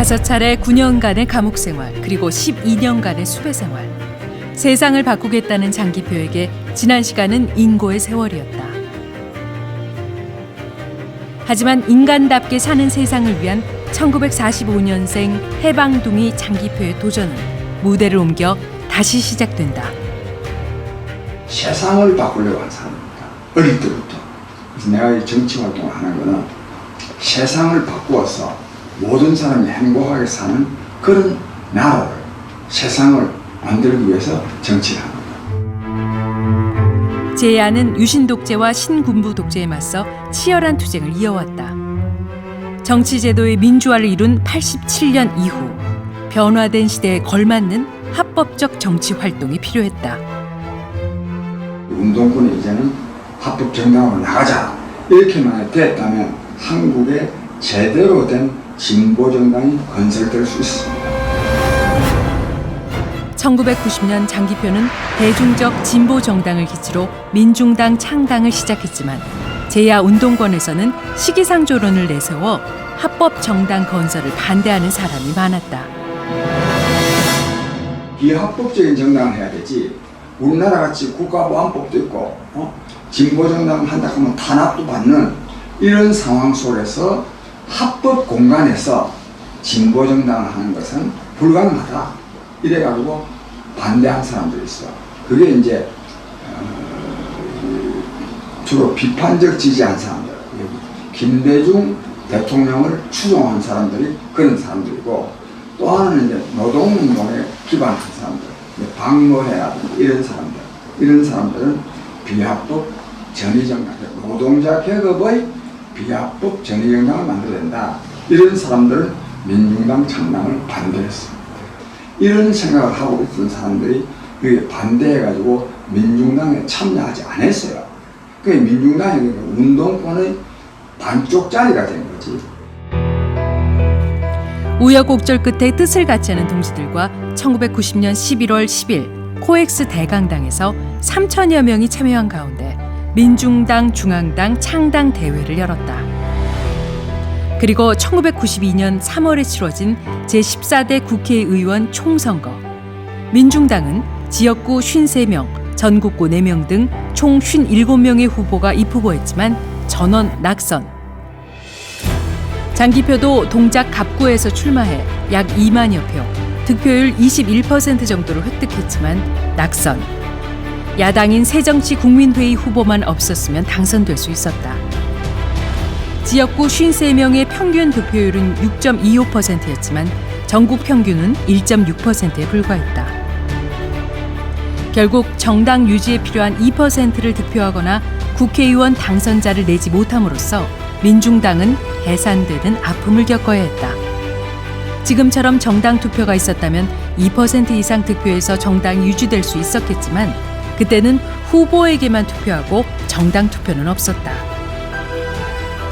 6차례 9년간의 감옥 생활, 그리고 12년간의 수배 생활. 세상을 바꾸겠다는 장기표에게 지난 시간은 인고의 세월이었다. 하지만 인간답게 사는 세상을 위한 1945년생 해방둥이 장기표의 도전은 무대를 옮겨 다시 시작된다. 세상을 바꾸려고 한 사람입니다. 어릴 때부터. 그래서 내가 이 정치 활동을 하는 거는 세상을 바꾸어서 모든 사람이 행복하게 사는 그런 나라를, 세상을 만들기 위해서 정치를 합니다. 제야는 유신 독재와 신군부 독재에 맞서 치열한 투쟁을 이어왔다. 정치 제도의 민주화를 이룬 87년 이후 변화된 시대에 걸맞는 합법적 정치 활동이 필요했다. 운동권이 이제는 합법 정당으로 나가자 이렇게만 됐다면 한국에 제대로 된 진보 정당이 건설될 수 있습니다. 1990년 장기표는 대중적 진보 정당을 기치로 민중당 창당을 시작했지만 제야 운동권에서는 시기상조론을 내세워 합법 정당 건설을 반대하는 사람이 많았다. 비합법적인 정당을 해야 되지. 우리나라 같이 국가보안법도 있고 진보 정당을 한다 하면 탄압도 받는 이런 상황 속에서 합법 공간에서 진보 정당을 하는 것은 불가능하다. 이래가지고 반대한 사람들이 있어. 그게 이제 주로 비판적 지지한 사람들, 김대중 대통령을 추종한 사람들이 그런 사람들이고, 또 하나는 이제 노동운동에 기반한 사람들, 박노해라든지 이런 사람들은 비합법 전위정당, 노동자 계급의 비합법 전위정당을 만들어야 된다. 이런 사람들은 민중당 창당을 반대했습니다. 이런 생각을 하고 있던 사람들이 여기 반대해가지고 민중당에 참여하지 않았어요. 그 민중당이 운동권의 반쪽짜리가 된 거지. 우여곡절 끝에 뜻을 같이 하는 동지들과 1990년 11월 10일 코엑스 대강당에서 3천여 명이 참여한 가운데 민중당 중앙당 창당 대회를 열었다. 그리고 1992년 3월에 치러진 제14대 국회의원 총선거. 민중당은 지역구 53명, 전국구 4명 등 총 57명의 후보가 입후보했지만 전원 낙선. 장기표도 동작 갑구에서 출마해 약 2만여 표, 득표율 21% 정도를 획득했지만 낙선. 야당인 새정치국민회의 후보만 없었으면 당선될 수 있었다. 지역구 53명의 평균 득표율은 6.25%였지만 전국 평균은 1.6%에 불과했다. 결국 정당 유지에 필요한 2%를 득표하거나 국회의원 당선자를 내지 못함으로써 민중당은 해산되는 아픔을 겪어야 했다. 지금처럼 정당 투표가 있었다면 2% 이상 득표해서 정당이 유지될 수 있었겠지만 그때는 후보에게만 투표하고 정당 투표는 없었다.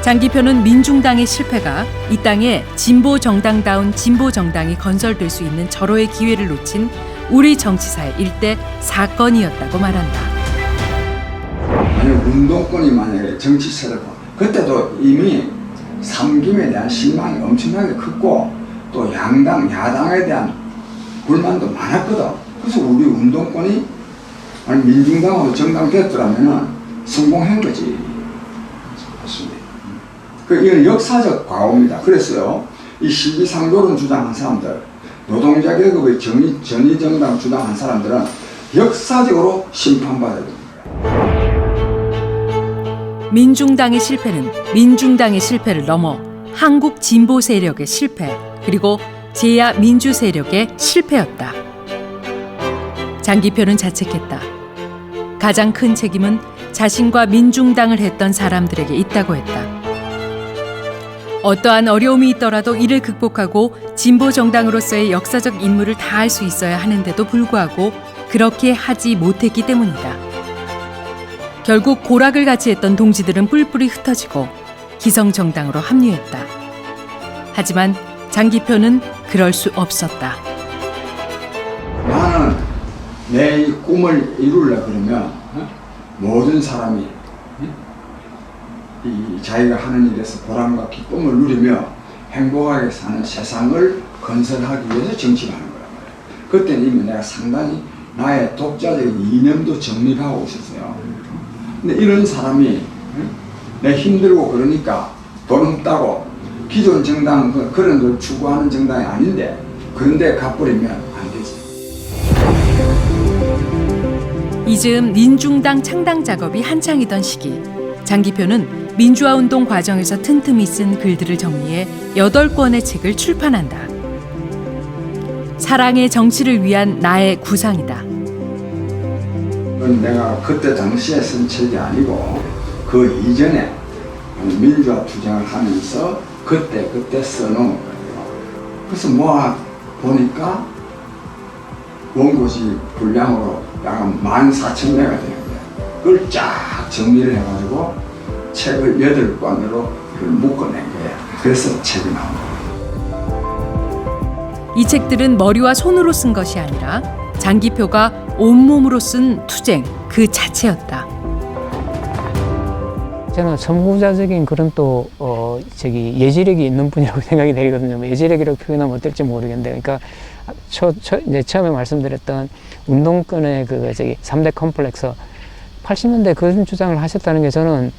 장기표는 민중당의 실패가 이 땅에 진보 정당다운 진보 정당이 건설될 수 있는 절호의 기회를 놓친 우리 정치사의 일대 사건이었다고 말한다. 만약 운동권이 만약에 정치 세력, 그때도 이미 삼김에 대한 실망이 엄청나게 컸고 또 양당, 야당에 대한 불만도 많았거든. 그래서 우리 운동권이 민중당하고 정당 됐더라면 성공한 거지. 맞습니다. 이건 역사적 과오입니다. 그래서요, 이 시기상조론 주장한 사람들, 노동자 계급의 전위정당 주장한 사람들은 역사적으로 심판받아야 됩니다. 민중당의 실패는 민중당의 실패를 넘어 한국 진보 세력의 실패, 그리고 제야 민주 세력의 실패였다. 장기표는 자책했다. 가장 큰 책임은 자신과 민중당을 했던 사람들에게 있다고 했다. 어떠한 어려움이 있더라도 이를 극복하고 진보 정당으로서의 역사적 임무를 다할 수 있어야 하는데도 불구하고 그렇게 하지 못했기 때문이다. 결국 고락을 같이 했던 동지들은 뿔뿔이 흩어지고 기성정당으로 합류했다. 하지만 장기표는 그럴 수 없었다. 나는 내 이 꿈을 이루려 그러면 모든 사람이 이 자기가 하는 일에서 보람과 기쁨을 누리며 행복하게 사는 세상을 건설하기 위해서 정치를 하는 거란 말이에요. 그때는 이미 내가 상당히 나의 독자적인 이념도 정립하고 있었어요. 근데 이런 사람이 내 힘들고 그러니까 돈 없다고 기존 정당 그런 걸 추구하는 정당이 아닌데 그런데 갚으려면 안 되지. 이즈음 민중당 창당 작업이 한창이던 시기 장기표는 민주화운동 과정에서 틈틈이 쓴 글들을 정리해 8권의 책을 출판한다. 사랑의 정치를 위한 나의 구상이다. 그건 내가 그때 당시에 쓴 책이 아니고 그 이전에 민주화 투쟁을 하면서 그때 써놓은 거예요. 그래서 모아 보니까 원고지 분량으로 약 14,000매가 되는 거예요. 그걸 쫙 정리를 해가지고 책을 8권으로 묶어낸 거예요. 그래서 책이 나온 거예요. 이 책들은 머리와 손으로 쓴 것이 아니라 장기표가 온몸으로 쓴 투쟁 그 자체였다. 저는 선구자적인 그런 또 예지력이 있는 분이라고 생각이 되거든요. 예지력이라고 표현하면 어떨지 모르겠는데, 그러니까 이제 처음에 말씀드렸던 운동권의 3대 컴플렉스 80년대 그런 주장을 하셨다는 게 저는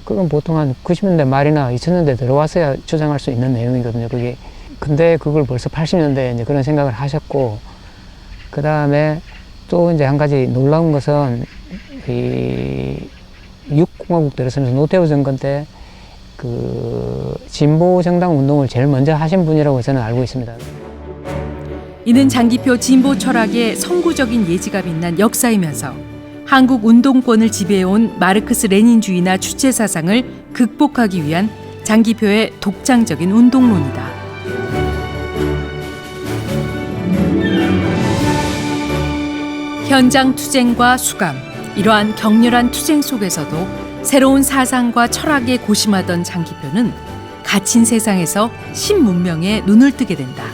그건 보통 한 90년대 말이나 2000년대 들어와서야 주장할 수 있는 내용이거든요. 그게. 근데 그걸 벌써 80년대에 이제 그런 생각을 하셨고, 그 다음에 또 이제 한 가지 놀라운 것은 이 육공화국 들어서면서 노태우 정권 때 그 진보 정당 운동을 제일 먼저 하신 분이라고 저는 알고 있습니다. 이는 장기표 진보 철학의 선구적인 예지가 빛난 역사이면서 한국 운동권을 지배해온 마르크스 레닌주의나 주체 사상을 극복하기 위한 장기표의 독창적인 운동론이다. 현장 투쟁과 수감, 이러한 격렬한 투쟁 속에서도 새로운 사상과 철학에 고심하던 장기표는 갇힌 세상에서 신문명에 눈을 뜨게 된다.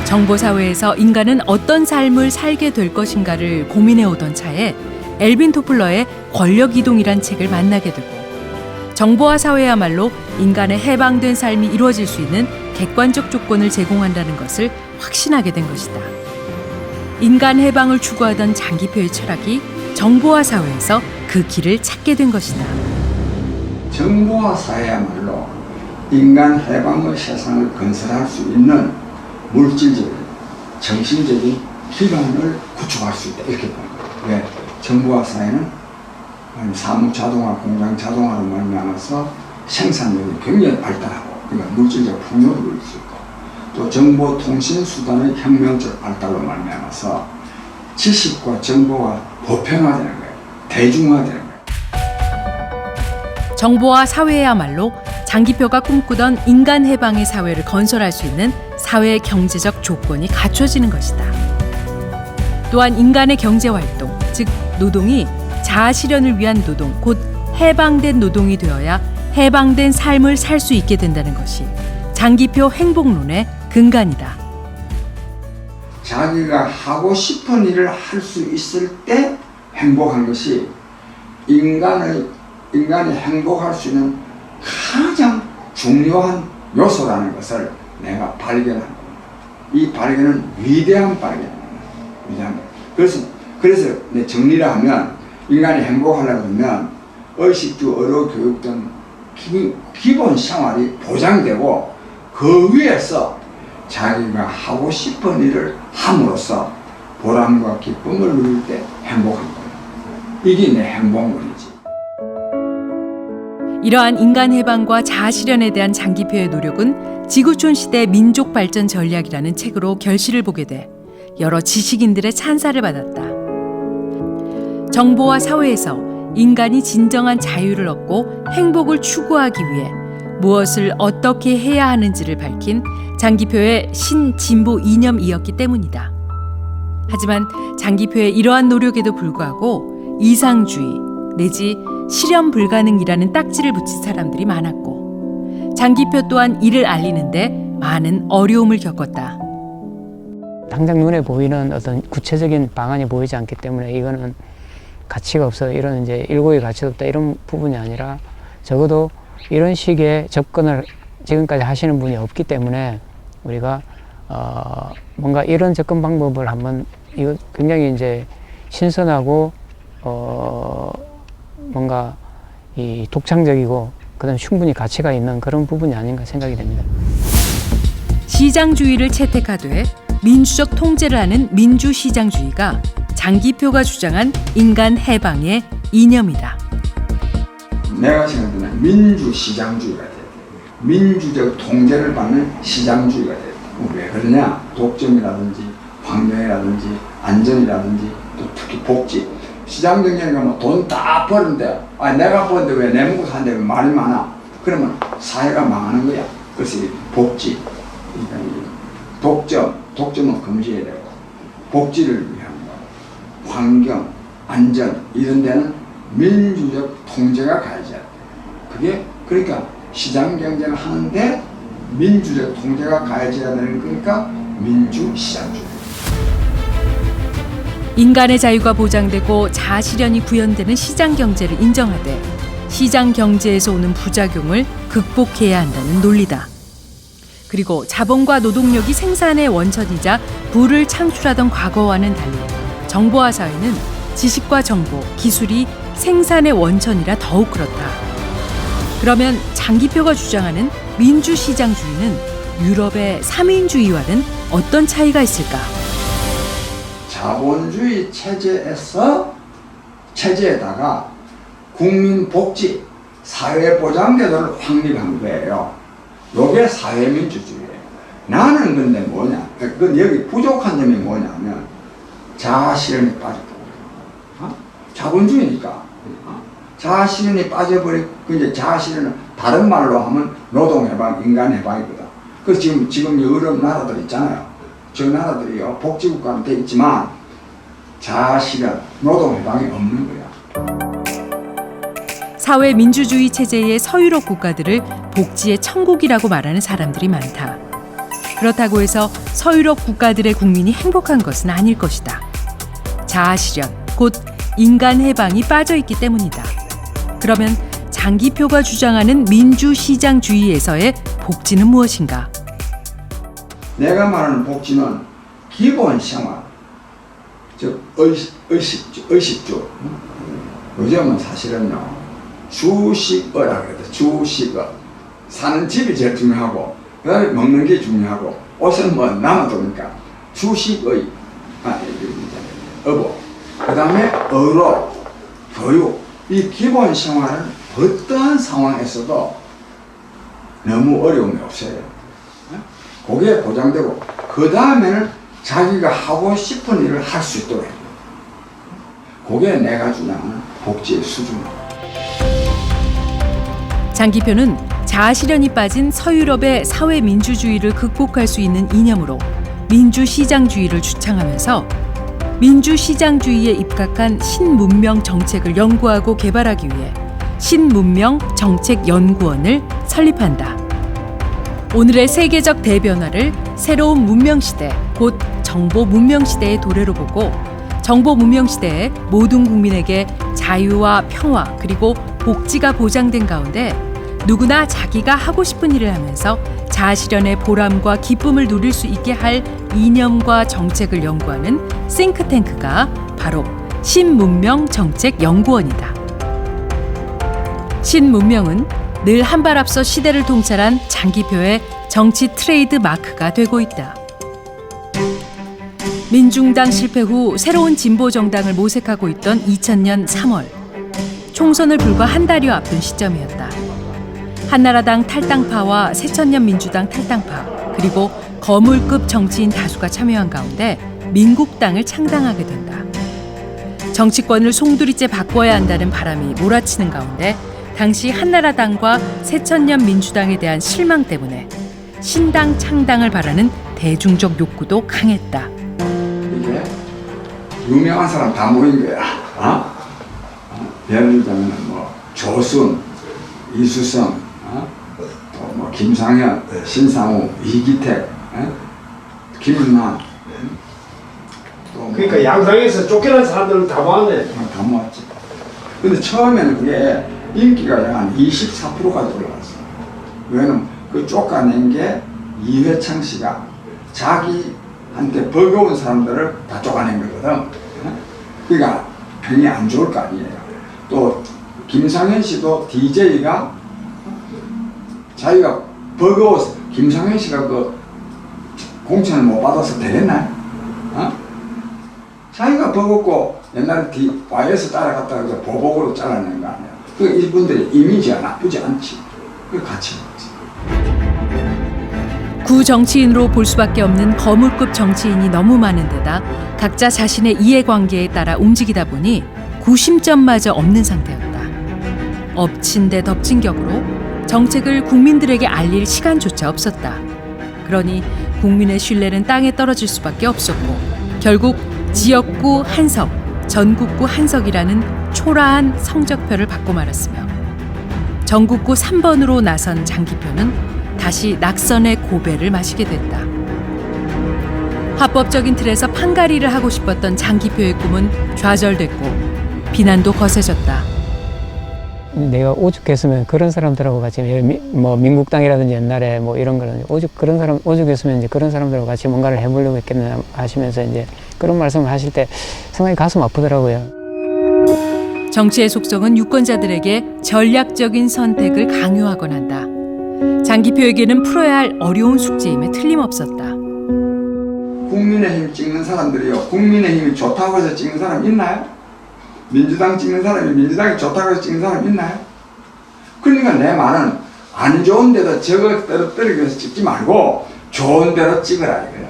정보사회에서 인간은 어떤 삶을 살게 될 것인가를 고민해오던 차에 엘빈 토플러의 권력이동이란 책을 만나게 되고 정보화 사회야말로 인간의 해방된 삶이 이루어질 수 있는 객관적 조건을 제공한다는 것을 확신하게 된 것이다. 인간 해방을 추구하던 장기표의 철학이 정보화 사회에서 그 길을 찾게 된 것이다. 정보화 사회야말로 인간 해방의 세상을 건설할 수 있는 물질적인, 정신적인 기반을 구축할 수 있다. 이렇게 보는 거예요. 왜? 정보화 사회는 사무 자동화, 공장 자동화로 말미암아서 생산력이 굉장히 발달하고, 그러니까 물질적 풍요를 누릴 수 있고, 또 정보 통신 수단의 혁명적 발달로 말미암아서 지식과 정보가 보편화되는 거예요. 대중화되는 거예요. 정보화 사회야말로 장기표가 꿈꾸던 인간 해방의 사회를 건설할 수 있는 사회 경제적 조건이 갖춰지는 것이다. 또한 인간의 경제 활동, 즉 노동이 자아 실현을 위한 노동, 곧 해방된 노동이 되어야 해방된 삶을 살 수 있게 된다는 것이 장기표 행복론의 근간이다. 자기가 하고 싶은 일을 할 수 있을 때 행복한 것이 인간이 행복할 수 있는 가장 중요한 요소라는 것을 내가 발견한 겁니다. 이 발견은 위대한 발견입니다. 그래서 내 정리를 하면 인간이 행복하려고 하면 의식주, 의료, 교육 등 기본 생활이 보장되고 그 위에서 자기가 하고 싶은 일을 함으로써 보람과 기쁨을 누릴 때 행복한 거예요. 이게 내 행복론이지. 이러한 인간 해방과 자아 실현에 대한 장기표의 노력은 지구촌 시대 민족 발전 전략이라는 책으로 결실을 보게 돼 여러 지식인들의 찬사를 받았다. 정보화 사회에서 인간이 진정한 자유를 얻고 행복을 추구하기 위해 무엇을 어떻게 해야 하는지를 밝힌 장기표의 신진보 이념이었기 때문이다. 하지만 장기표의 이러한 노력에도 불구하고 이상주의 내지 실현 불가능이라는 딱지를 붙인 사람들이 많았고 장기표 또한 이를 알리는데 많은 어려움을 겪었다. 당장 눈에 보이는 어떤 구체적인 방안이 보이지 않기 때문에 이거는 가치가 없어, 이런 이제 일고의 가치가 없다, 이런 부분이 아니라 적어도 이런 식의 접근을 지금까지 하시는 분이 없기 때문에 우리가 뭔가 이런 접근 방법을 한번 이거 굉장히 이제 신선하고 뭔가 이 독창적이고 그다음 충분히 가치가 있는 그런 부분이 아닌가 생각이 됩니다. 시장주의를 채택하되 민주적 통제를 하는 민주시장주의가 장기표가 주장한 인간 해방의 이념이다. 내가 생각할 때는 민주시장주의가 돼야 돼. 민주적 통제를 받는 시장주의가 돼야 돼. 왜 그러냐? 독점이라든지 환경이라든지 안전이라든지 또 특히 복지. 시장 경제는 뭐 돈 다 버는데 내가 버는데 왜 내 먹고 사는데 왜 말이 많아? 그러면 사회가 망하는 거야. 그래서 복지, 그러니까 독점은 금지해야 되고 복지를 위한 거, 환경, 안전 이런 데는 민주적 통제가 가해져야 돼. 그게 그러니까 시장 경제를 하는데 민주적 통제가 가해져야 되는 거니까 민주시장주의. 인간의 자유가 보장되고 자아실현이 구현되는 시장 경제를 인정하되 시장 경제에서 오는 부작용을 극복해야 한다는 논리다. 그리고 자본과 노동력이 생산의 원천이자 부를 창출하던 과거와는 달리 정보화 사회는 지식과 정보, 기술이 생산의 원천이라 더욱 그렇다. 그러면 장기표가 주장하는 민주시장주의는 유럽의 삼인주의와는 어떤 차이가 있을까? 자본주의 체제에다가 국민 복지, 사회보장제도를 확립한 거예요. 이게 사회민주주의예요. 나는 근데 뭐냐? 그 여기 부족한 점이 뭐냐면 자아실현이 빠졌다고. 자본주의니까. 자아실현이 빠져버리고 이제 자아실현은 다른 말로 하면 노동해방, 인간해방이거든. 그래서 지금 여러 나라들 있잖아요. 저 나라들이요 복지국가는 돼 있지만 자아실현, 노동해방이 없는 거야. 사회 민주주의 체제의 서유럽 국가들을 복지의 천국이라고 말하는 사람들이 많다. 그렇다고 해서 서유럽 국가들의 국민이 행복한 것은 아닐 것이다. 자아실현, 곧 인간 해방이 빠져 있기 때문이다. 그러면 장기표가 주장하는 민주시장주의에서의 복지는 무엇인가? 내가 말하는 복지는 기본 생활, 즉 의식주. 요즘은 사실은요 주식어라 그래요. 주식어. 사는 집이 제일 중요하고 그다음에 먹는 게 중요하고 옷은 뭐 남아도니까 주식의 어부. 그다음에 의료, 교육. 이 기본 생활은 어떠한 상황에서도 너무 어려움이 없어요. 그게 보장되고 그 다음에는 자기가 하고 싶은 일을 할 수 있도록 해요. 그게 내가 주장하는 복지의 수준이에요. 장기표는 자아실현이 빠진 서유럽의 사회민주주의를 극복할 수 있는 이념으로 민주시장주의를 주창하면서 민주시장주의에 입각한 신문명 정책을 연구하고 개발하기 위해 신문명정책연구원을 설립한다. 오늘의 세계적 대변화를 새로운 문명시대, 곧 정보문명시대의 도래로 보고 정보문명시대에 모든 국민에게 자유와 평화 그리고 복지가 보장된 가운데 누구나 자기가 하고 싶은 일을 하면서 자아실현의 보람과 기쁨을 누릴 수 있게 할 이념과 정책을 연구하는 싱크탱크가 바로 신문명정책연구원이다. 신문명은 늘 한 발 앞서 시대를 통찰한 장기표의 정치 트레이드 마크가 되고 있다. 민중당 실패 후 새로운 진보정당을 모색하고 있던 2000년 3월 총선을 불과 한 달여 앞둔 시점이었다. 한나라당 탈당파와 새천년 민주당 탈당파 그리고 거물급 정치인 다수가 참여한 가운데 민국당을 창당하게 된다. 정치권을 송두리째 바꿔야 한다는 바람이 몰아치는 가운데 당시 한나라당과 새천년 민주당에 대한 실망 때문에 신당 창당을 바라는 대중적 욕구도 강했다. 이게 유명한 사람 다 모인 거야. 예를 들자면 뭐 조순, 이수성, 또 뭐 김상현, 신상우, 이기택, 김은남. 그러니까 양상에서 쫓겨난 사람들은 다 모았네. 다 모았지. 근데 처음에는 그게 인기가 한 24%까지 올라갔어. 왜냐면 그 그 쫓아낸 게 이회창 씨가 자기한테 버거운 사람들을 다 쫓아낸 거거든. 그러니까 평이 안 좋을 거 아니에요. 또 김상현 씨도 DJ가 자기가 버거워서 김상현 씨가 그 공천을 못 받아서 되겠나요? 자기가 버겁고 옛날에 YS 따라갔다가 보복으로 잘라낸 거 아니야. 그 이분들의 이미지가 나쁘지 않지. 그 가치가 없지. 구정치인으로 볼 수밖에 없는 거물급 정치인이 너무 많은 데다 각자 자신의 이해관계에 따라 움직이다 보니 구심점마저 없는 상태였다. 엎친 데 덮친 격으로 정책을 국민들에게 알릴 시간조차 없었다. 그러니 국민의 신뢰는 땅에 떨어질 수밖에 없었고 결국 지역구 한석, 전국구 한석이라는 초라한 성적표를 받고 말았으며 전국구 3번으로 나선 장기표는 다시 낙선의 고배를 마시게 됐다. 합법적인 틀에서 판가리를 하고 싶었던 장기표의 꿈은 좌절됐고 비난도 거세졌다. 내가 오죽했으면 그런 사람들하고 같이 뭐 민국당이라든지 옛날에 뭐 이런 거는 오죽했으면 이제 그런 사람들하고 같이 뭔가를 해보려고 했겠나 하시면서 이제 그런 말씀을 하실 때 상당히 가슴 아프더라고요. 정치의 속성은 유권자들에게 전략적인 선택을 강요하곤 한다. 장기표에게는 풀어야 할 어려운 숙제임에 틀림없었다. 국민의힘 찍는 사람들이요. 국민의힘이 좋다고 해서 찍는 사람 있나요? 민주당 찍는 사람이 민주당이 좋다고 해서 찍는 사람 있나요? 그러니까 내 말은 안 좋은 데도 저거 떨어뜨리기 위해서 찍지 말고 좋은 데로 찍으라 이거예요.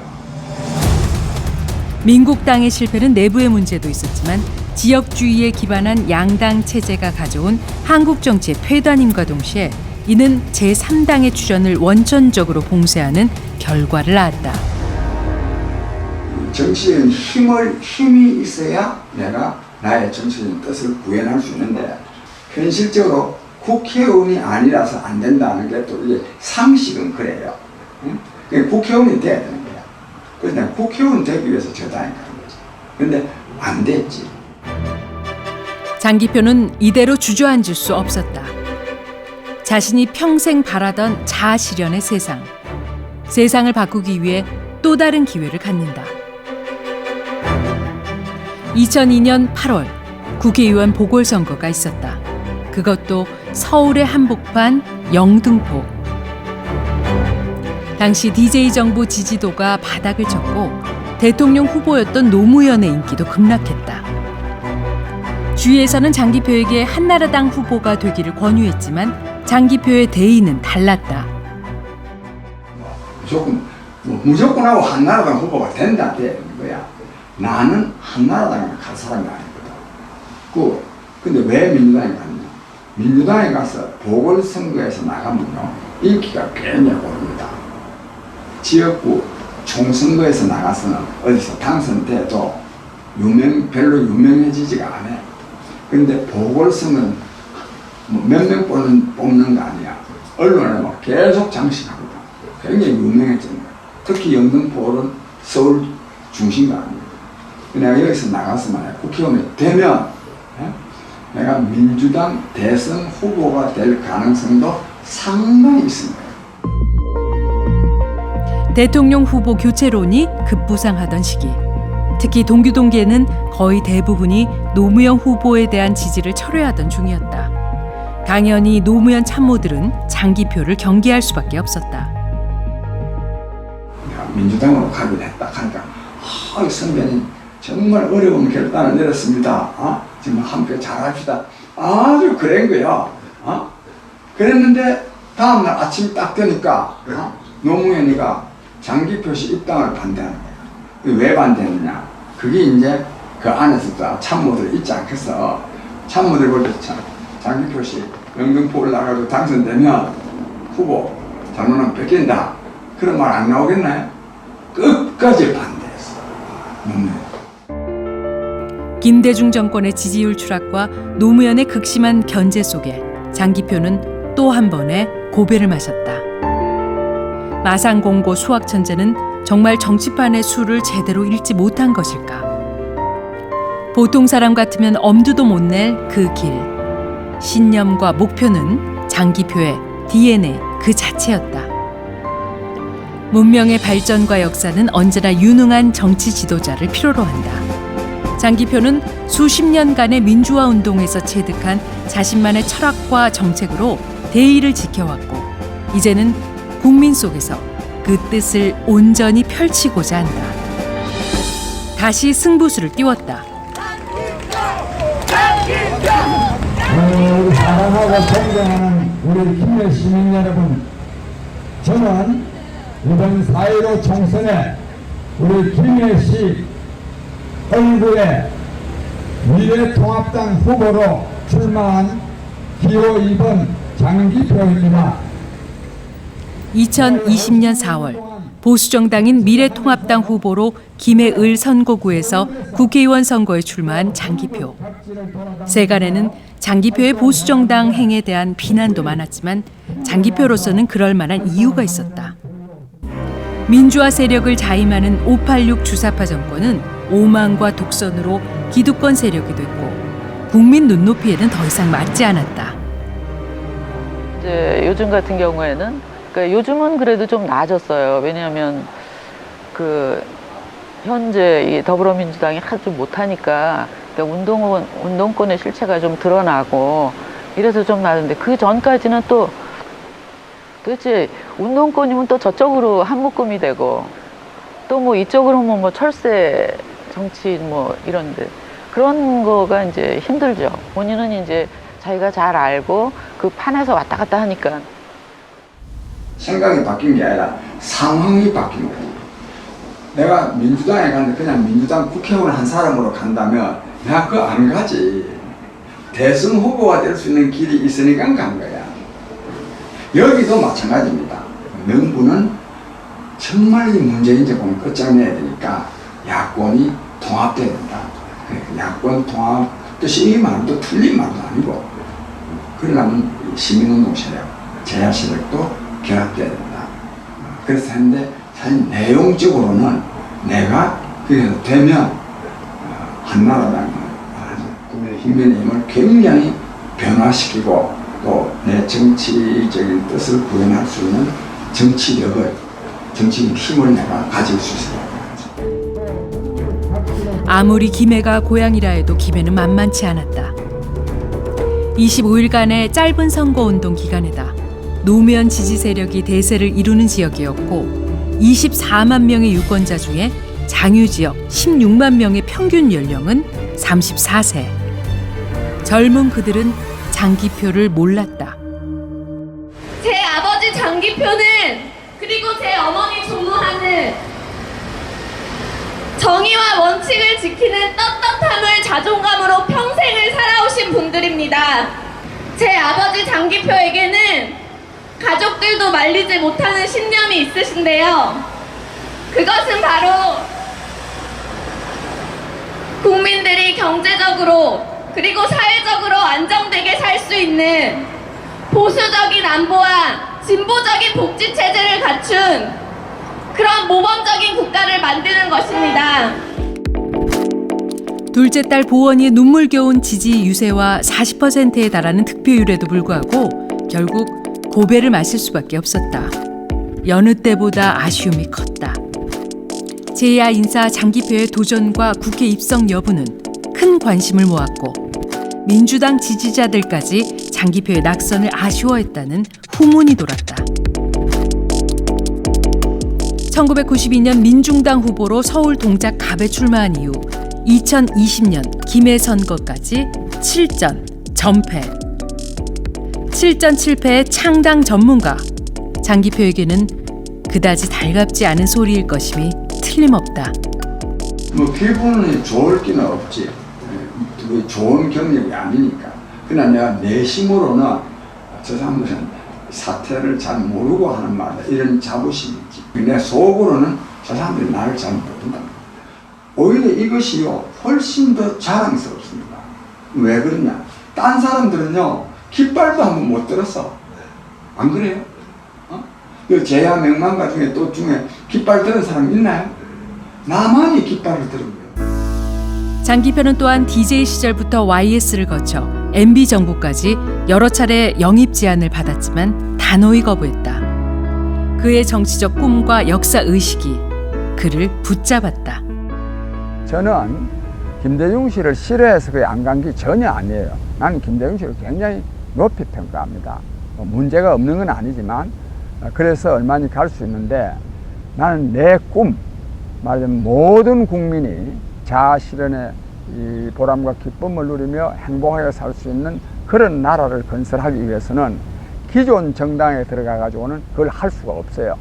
민국당의 실패는 내부의 문제도 있었지만 지역주의에 기반한 양당 체제가 가져온 한국 정치의 폐단임과 동시에 이는 제3당의 출현을 원천적으로 봉쇄하는 결과를 낳았다. 정치인 힘이 있어야 내가 나의 정치인 뜻을 구현할 수 있는데 현실적으로 국회의원이 아니라서 안 된다는 게 또 이게 상식은 그래요. 응? 국회의원이 돼야 되는 거야. 그래서 내가 국회의원 되기 위해서 저 당에 가는 거지. 근데 안 됐지. 장기표는 이대로 주저앉을 수 없었다. 자신이 평생 바라던 자아실현의 세상. 세상을 바꾸기 위해 또 다른 기회를 갖는다. 2002년 8월 국회의원 보궐선거가 있었다. 그것도 서울의 한복판 영등포. 당시 DJ 정부 지지도가 바닥을 쳤고 대통령 후보였던 노무현의 인기도 급락했다. 주위에서는 장기표에게 한나라당 후보가 되기를 권유했지만 장기표의 대의는 달랐다. 무조건하고 한나라당 후보가 된다 되는 거야. 나는 한나라당에 갈 사람이 아니거든. 근데 왜 민주당에 갔냐? 민주당에 가서 보궐선거에서 나가면요 인기가 굉장히 오릅니다. 지역구 총선거에서 나가서는 어디서 당선돼도 별로 유명해지지가 않아. 근데 보궐선거는 몇 명 뽑는 거 아니야. 언론에 막 계속 장식하거든. 굉장히 유명해지는 거야. 특히 영등포는 서울 중심가 아니야. 내가 여기서 나가서 만약 국회의원이 되면 내가 민주당 대선 후보가 될 가능성도 상당히 있습니다. 대통령 후보 교체론이 급부상하던 시기. 특히 동교동계는 거의 대부분이 노무현 후보에 대한 지지를 철회하던 중이었다. 당연히 노무현 참모들은 장기표를 경계할 수밖에 없었다. 내가 민주당으로 가기로 했다 하니까 선배님 정말 어려운 결단을 내렸습니다. 정말 함께 잘합시다. 아주 그런 거야. 그랬는데 다음날 아침 딱 되니까 노무현이가 장기표시 입당을 반대하는 거야. 왜 반대했느냐? 그게 이제 그 안에서 참모들 있지 않겠어. 참모들 볼 때 장기표시 영등포 올라가서 당선되면 후보 당론은 뺏긴다. 그런 말 안 나오겠나요? 끝까지 반대했어. 노무현. 김대중 정권의 지지율 추락과 노무현의 극심한 견제 속에 장기표는 또 한 번의 고배를 마셨다. 마상공고 수학천재는 정말 정치판의 수를 제대로 읽지 못한 것일까? 보통 사람 같으면 엄두도 못 낼 그 길. 신념과 목표는 장기표의 DNA 그 자체였다. 문명의 발전과 역사는 언제나 유능한 정치 지도자를 필요로 한다. 장기표는 수십 년간의 민주화 운동에서 체득한 자신만의 철학과 정책으로 대의를 지켜왔고 이제는 국민 속에서 그 뜻을 온전히 펼치고자 한다. 다시 승부수를 띄웠다. 사랑하고 존경하는 우리 김해 시민 여러분, 저는 이번 4.15 총선에 우리 김해시 얼굴에 미래통합당 후보로 출마한 기호 2번 장기표입니다. 2020년 4월 보수정당인 미래통합당 후보로 김해을 선거구에서 국회의원 선거에 출마한 장기표. 세간에는 장기표의 보수정당 행에 대한 비난도 많았지만 장기표로서는 그럴 만한 이유가 있었다. 민주화 세력을 자임하는 586 주사파 정권은 오만과 독선으로 기득권 세력이 됐고 국민 눈높이에는 더 이상 맞지 않았다. 이제 요즘 같은 경우에는 그러니까 요즘은 그래도 좀 나아졌어요. 왜냐하면 그 현재 이 더불어민주당이 아주 못하니까 그러니까 운동권의 실체가 좀 드러나고 이래서 좀 나아졌는데 그 전까지는 또 도대체 운동권이면 또 저쪽으로 한 묶음이 되고 또 뭐 이쪽으로 뭐 철새 정치 뭐 이런데 그런 거가 이제 힘들죠. 본인은 이제 자기가 잘 알고 그 판에서 왔다 갔다 하니까. 생각이 바뀐 게 아니라 상황이 바뀐 거예요. 내가 민주당에 갔는데 그냥 민주당 국회의원 한 사람으로 간다면 내가 그거 안 가지. 대선 후보가 될 수 있는 길이 있으니까 간 거야. 여기도 마찬가지입니다. 명분은 정말 이 문재인 정권을 끝장내야 되니까 야권이 통합돼야 된다. 야권 통합 뜻이 이 말도 틀린 말도 아니고 그러려면 시민운동 세력, 제야 세력도 결합돼야 된다. 그래서 했는데 사실 내용적으로는 내가 그래서 되면 한나라당은 국민의힘을 굉장히 변화시키고 또 내 정치적인 뜻을 구현할 수 있는 정치력을, 정치적 힘을 내가 가질 수 있어요. 아무리 김해가 고향이라 해도 김해는 만만치 않았다. 25일간의 짧은 선거운동 기간에다 노무현 지지 세력이 대세를 이루는 지역이었고 24만 명의 유권자 중에 장유 지역 16만 명의 평균 연령은 34세. 젊은 그들은 장기표를 몰랐다. 제 아버지 장기표는 그리고 제 어머니 조무하는 정의와 원칙을 지키는 떳떳함을 자존감으로 평생을 살아오신 분들입니다. 제 아버지 장기표에게는 가족들도 말리지 못하는 신념이 있으신데요. 그것은 바로 국민들이 경제적으로 그리고 사회적으로 안정되게 살 수 있는 보수적인 안보와 진보적인 복지 체제를 갖춘 그런 모범적인 국가를 만드는 것입니다. 둘째 딸 보원이의 눈물겨운 지지 유세와 40%에 달하는 득표율에도 불구하고 결국 고배를 마실 수밖에 없었다. 여느 때보다 아쉬움이 컸다. 제2야 인사 장기표의 도전과 국회 입성 여부는 큰 관심을 모았고 민주당 지지자들까지 장기표의 낙선을 아쉬워했다는 후문이 돌았다. 1992년 민중당 후보로 서울 동작 갑에 출마한 이후 2020년 김해 선거까지 7전 전패. 7전 7패의 창당 전문가 장기표에게는 그다지 달갑지 않은 소리일 것임이 틀림없다. 뭐 기분이 좋을 기는 없지. 좋은 경력이 아니니까. 그러나 내가 내심으로는 저 사람들은 사태를 잘 모르고 하는 말이다. 이런 자부심이 있지. 내 속으로는 저 사람들이 나를 잘 모른다. 오히려 이것이요 훨씬 더 자랑스럽습니다. 왜 그러냐? 딴 사람들은요 깃발도 한번 못 들었어. 안 그래요? 그 제야 명망가 중에 또 중에 깃발 들은 사람 있나요? 나만이 깃발을 들은 거예요. 장기표는 또한 DJ 시절부터 YS를 거쳐 MB 정부까지 여러 차례 영입 제안을 받았지만 단호히 거부했다. 그의 정치적 꿈과 역사 의식이 그를 붙잡았다. 저는 김대중 씨를 싫어해서 그게 안 간 게 전혀 아니에요. 나는 김대중 씨를 굉장히 높이 평가합니다. 문제가 없는 건 아니지만 그래서 얼마나 갈 수 있는데 나는 내 꿈, 말하자면 모든 국민이 자아 실현의 이 보람과 기쁨을 누리며 행복하게 살 수 있는 그런 나라를 건설하기 위해서는 기존 정당에 들어가 가지고는 그걸 할 수가 없어요.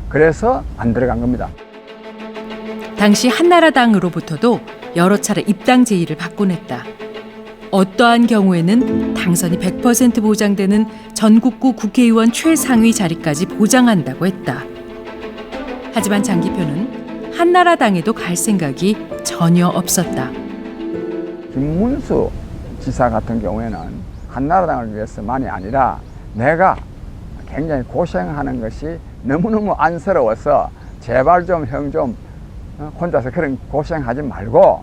그래서 안 들어간 겁니다. 당시 한나라당으로부터도 여러 차례 입당 제의를 받곤 했다. 어떠한 경우에는 당선이 100% 보장되는 전국구 국회의원 최상위 자리까지 보장한다고 했다. 하지만 장기표는 한나라당에도 갈 생각이 전혀 없었다. 김문수 지사 같은 경우에는 한나라당을 위해서만이 아니라 내가 굉장히 고생하는 것이 너무너무 안쓰러워서 제발 좀 형 좀 혼자서 그런 고생하지 말고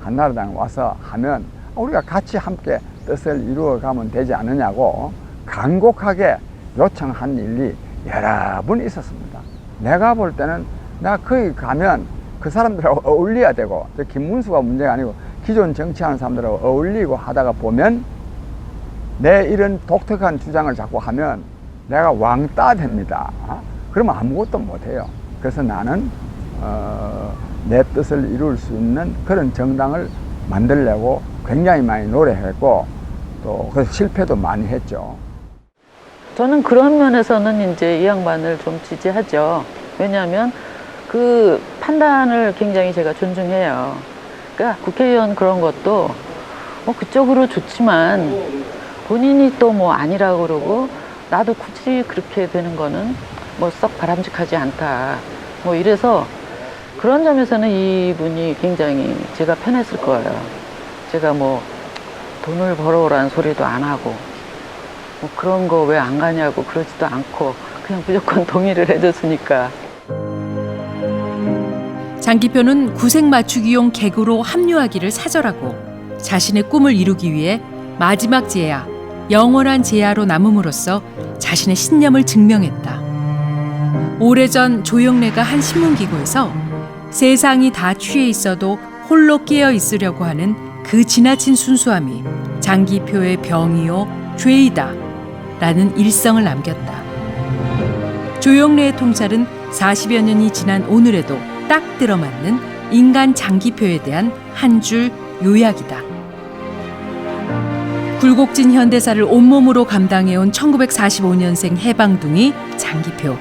한나라당 와서 하면 우리가 같이 함께 뜻을 이루어가면 되지 않느냐고 간곡하게 요청한 일이 여러 번 있었습니다. 내가 볼 때는 내가 거기 가면 그 사람들하고 어울려야 되고, 김문수가 문제가 아니고 기존 정치하는 사람들하고 어울리고 하다가 보면 내 이런 독특한 주장을 자꾸 하면 내가 왕따 됩니다. 그러면 아무것도 못해요. 그래서 나는 내 뜻을 이룰 수 있는 그런 정당을 만들려고 굉장히 많이 노력했고 또 그래서 실패도 많이 했죠. 저는 그런 면에서는 이제 이 양반을 좀 지지하죠. 왜냐하면 그 판단을 굉장히 제가 존중해요. 그러니까 국회의원 그런 것도 그쪽으로 좋지만 본인이 또 뭐 아니라고 그러고 나도 굳이 그렇게 되는 거는 뭐 썩 바람직하지 않다. 뭐 이래서 그런 점에서는 이분이 굉장히 제가 편했을 거예요. 제가 뭐 돈을 벌어오라는 소리도 안 하고 뭐 그런 거 왜 안 가냐고 그러지도 않고 그냥 무조건 동의를 해줬으니까. 장기표는 구색 맞추기용 개그로 합류하기를 사절하고 자신의 꿈을 이루기 위해 마지막 제야, 영원한 제야로 남음으로써 자신의 신념을 증명했다. 오래전 조영래가 한 신문기고에서 세상이 다 취해 있어도 홀로 깨어 있으려고 하는 그 지나친 순수함이 장기표의 병이요 죄이다 라는 일성을 남겼다. 조영래의 통찰은 40여 년이 지난 오늘에도 딱 들어맞는 인간 장기표에 대한 한 줄 요약이다. 굴곡진 현대사를 온몸으로 감당해온 1945년생 해방둥이 장기표.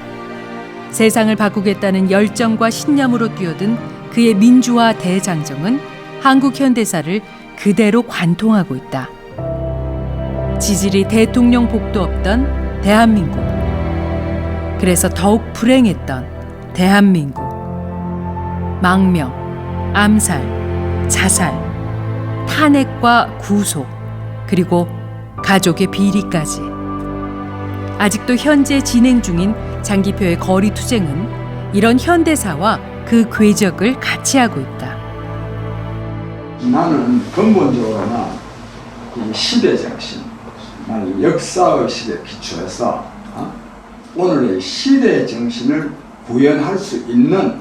세상을 바꾸겠다는 열정과 신념으로 뛰어든 그의 민주화 대장정은 한국 현대사를 그대로 관통하고 있다. 지질이 대통령 복도 없던 대한민국. 그래서 더욱 불행했던 대한민국. 망명, 암살, 자살, 탄핵과 구속, 그리고 가족의 비리까지. 아직도 현재 진행 중인 장기표의 거리 투쟁은 이런 현대사와 그 궤적을 같이 하고 있다. 나는 근본적으로는 이 시대 정신, 나는 역사의식에 기초해서 오늘의 시대 정신을 구현할 수 있는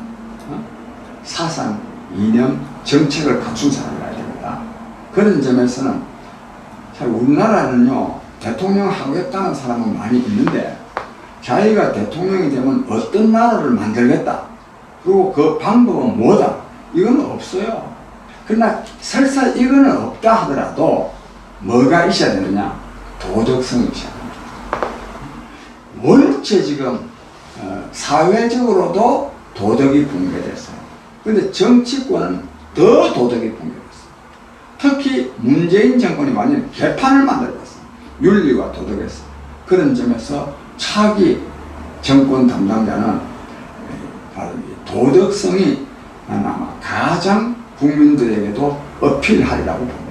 사상, 이념, 정책을 갖춘 사람이라야 됩니다. 그런 점에서는 우리나라는요, 대통령 하겠다는 사람은 많이 있는데 자기가 대통령이 되면 어떤 나라를 만들겠다, 그리고 그 방법은 뭐다, 이건 없어요. 그러나 설사 이거는 없다 하더라도 뭐가 있어야 되느냐? 도덕성이 있어야 됩니다. 원체 지금 사회적으로도 도덕이 붕괴됐어요. 그런데 정치권은 더 도덕이 붕괴됐어요. 특히 문재인 정권이 완전히 개판을 만들었어요. 윤리와 도덕에서. 그런 점에서 차기 정권 담당자는 바로 도덕성이 아마 가장 국민들에게도 어필하리라고 봅니다.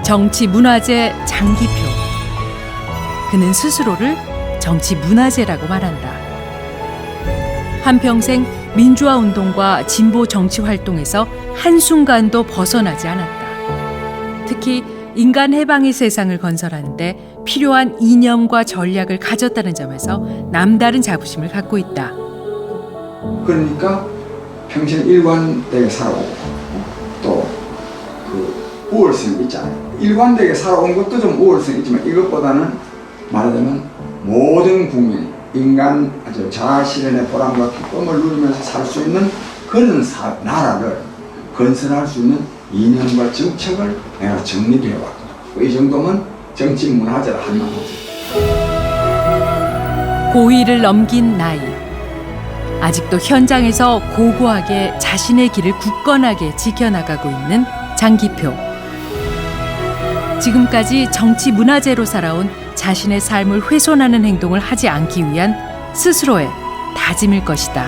정치문화재 장기표. 그는 스스로를 정치문화재라고 말한다. 한평생 민주화운동과 진보 정치활동에서 한순간도 벗어나지 않았다. 특히 인간 해방의 세상을 건설하는데 필요한 이념과 전략을 가졌다는 점에서 남다른 자부심을 갖고 있다. 그러니까 평생 일관되게 살아오고 또 그 우월성 있잖아요. 일관되게 살아온 것도 좀 우월성 있지만 이것보다는 말하자면 모든 국민, 인간 아주 자아실현의 보람과 기쁨을 누리면서 살 수 있는 그런 나라를 건설할 수 있는 이념과 정책을 내가 정립해 왔고 이 정도면 정치 문화재라 할 만하지. 고위를 넘긴 나이. 아직도 현장에서 고고하게 자신의 길을 굳건하게 지켜나가고 있는 장기표. 지금까지 정치 문화재로 살아온 자신의 삶을 훼손하는 행동을 하지 않기 위한 스스로의 다짐일 것이다.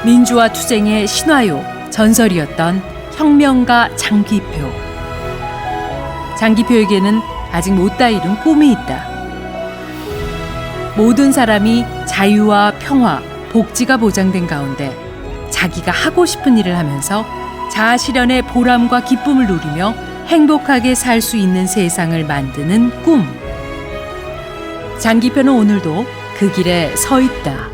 민주화 투쟁의 신화요, 전설이었던 혁명가 장기표. 장기표에게는 아직 못다 이룬 꿈이 있다. 모든 사람이 자유와 평화, 복지가 보장된 가운데 자기가 하고 싶은 일을 하면서 자아실현의 보람과 기쁨을 누리며 행복하게 살 수 있는 세상을 만드는 꿈. 장기표는 오늘도 그 길에 서 있다.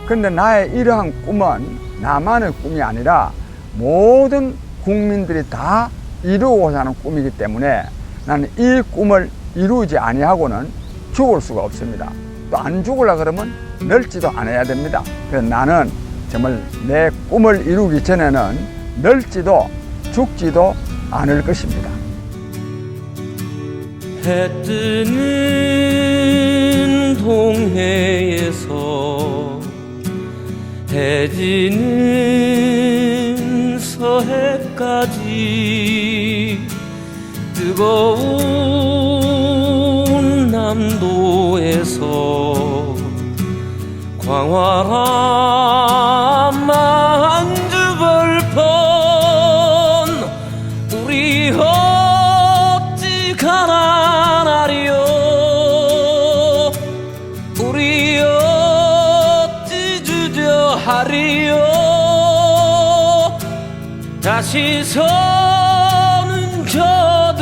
근데 나의 이러한 꿈은 나만의 꿈이 아니라 모든 국민들이 다 이루고자 하는 꿈이기 때문에 나는 이 꿈을 이루지 아니하고는 죽을 수가 없습니다. 또 안 죽으려 그러면 늙지도 않아야 됩니다. 그래서 나는 정말 내 꿈을 이루기 전에는 늙지도 죽지도 않을 것입니다. 해 뜨는 동해에서 해 지는 서해까지 뜨거운 남도에서 광활한 만주벌펀 우리 어찌 가난하리요 우리 어찌 주저하리요 다시 서는 저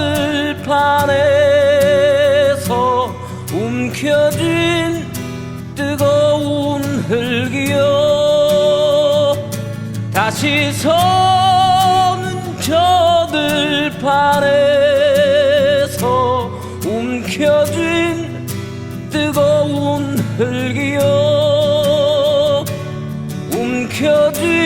들판에서 움켜쥔 뜨거운 흙이여 다시 서는 저 들판에서 움켜쥔 뜨거운 흙이여 움켜쥔